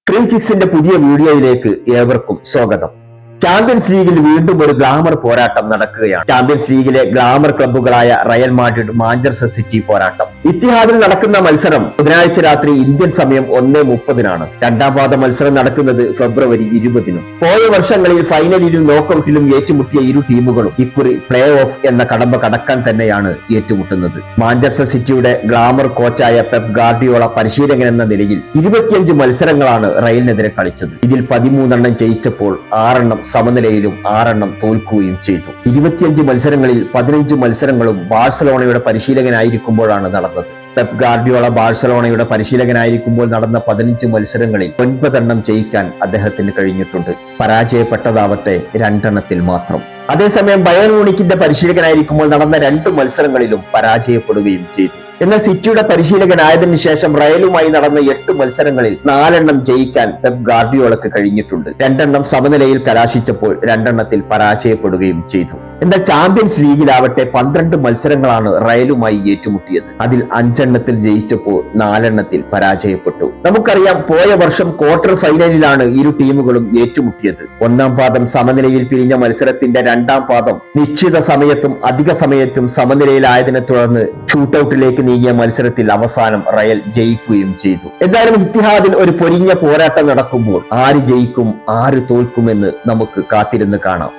Free കിക്സിന്റെ പുതിയ വീഡിയോയിലേക്ക് ഏവർക്കും സ്വാഗതം. ചാമ്പ്യൻസ് ലീഗിൽ വീണ്ടും ഒരു ഗ്ലാമർ പോരാട്ടം നടക്കുകയാണ്. ചാമ്പ്യൻസ് ലീഗിലെ ഗ്ലാമർ ക്ലബ്ബുകളായ റയൽ മാഡ്രിഡ്, മാഞ്ചസ്റ്റർ സിറ്റി പോരാട്ടം. ഇത്തിഹാദിൽ നടക്കുന്ന മത്സരം ബുധനാഴ്ച രാത്രി ഇന്ത്യൻ സമയം 1:30 രണ്ടാം പാദ മത്സരം നടക്കുന്നത് ഫെബ്രുവരി 20. പോയ വർഷങ്ങളിൽ ഫൈനലിലും നോക്കൌട്ടിലും ഏറ്റുമുട്ടിയ ഇരു ടീമുകളും ഇക്കുറി പ്ലേ ഓഫ് എന്ന കടമ്പ കടക്കാൻ തന്നെയാണ് ഏറ്റുമുട്ടുന്നത്. മാഞ്ചസ്റ്റർ സിറ്റിയുടെ ഗ്ലാമർ കോച്ചായ പെപ് ഗാർഡിയോള പരിശീലകൻ എന്ന നിലയിൽ 25 മത്സരങ്ങളാണ് റയലിനെതിരെ കളിച്ചത്. ഇതിൽ 13 ജയിച്ചപ്പോൾ 6 സമനിലയിലും 6 തോൽക്കുകയും ചെയ്തു. 25 മത്സരങ്ങളിൽ 15 മത്സരങ്ങളും ബാഴ്സലോണയുടെ പരിശീലകനായിരിക്കുമ്പോഴാണ് നടന്നത്. പെപ് ഗാർഡിയോള ബാഴ്സലോണയുടെ പരിശീലകനായിരിക്കുമ്പോൾ നടന്ന 15 മത്സരങ്ങളിൽ 9 ജയിക്കാൻ അദ്ദേഹത്തിന് കഴിഞ്ഞിട്ടുണ്ട്. പരാജയപ്പെട്ടതാവട്ടെ 2 മാത്രം. അതേസമയം ബയേൺ മ്യൂണിക്കിന്റെ പരിശീലകനായിരിക്കുമ്പോൾ നടന്ന 2 മത്സരങ്ങളിലും പരാജയപ്പെടുകയും ചെയ്തു. എന്നാൽ സിറ്റിയുടെ പരിശീലകനായതിനു ശേഷം റയലുമായി നടന്ന 8 മത്സരങ്ങളിൽ 4 ജയിക്കാൻ പെപ് ഗാർഡിയോളക്ക് കഴിഞ്ഞിട്ടുണ്ട്. 2 സമനിലയിൽ കലാശിച്ചപ്പോൾ 2 പരാജയപ്പെടുകയും ചെയ്തു. എന്നാൽ ചാമ്പ്യൻസ് ലീഗിലാവട്ടെ 12 മത്സരങ്ങളാണ് റയലുമായി ഏറ്റുമുട്ടിയത്. അതിൽ 5 ജയിച്ചപ്പോൾ 4 പരാജയപ്പെട്ടു. നമുക്കറിയാം, പോയ വർഷം ക്വാർട്ടർ ഫൈനലിലാണ് ഇരു ടീമുകളും ഏറ്റുമുട്ടിയത്. 1-ാം പാദം സമനിലയിൽ പിരിഞ്ഞ മത്സരത്തിന്റെ 2-ാം പാദം നിശ്ചിത സമയത്തും അധിക സമയത്തും സമനിലയിലായതിനെ തുടർന്ന് ഷൂട്ടൌട്ടിലേക്ക് നീങ്ങിയ മത്സരത്തിൽ അവസാനം റയൽ ജയിക്കുകയും ചെയ്തു. എന്തായാലും ഇത്തിഹാദിൽ ഒരു പൊരിഞ്ഞ പോരാട്ടം നടക്കുമ്പോൾ ആര് ജയിക്കും ആര് തോൽക്കുമെന്ന് നമുക്ക് കാത്തിരുന്ന് കാണാം.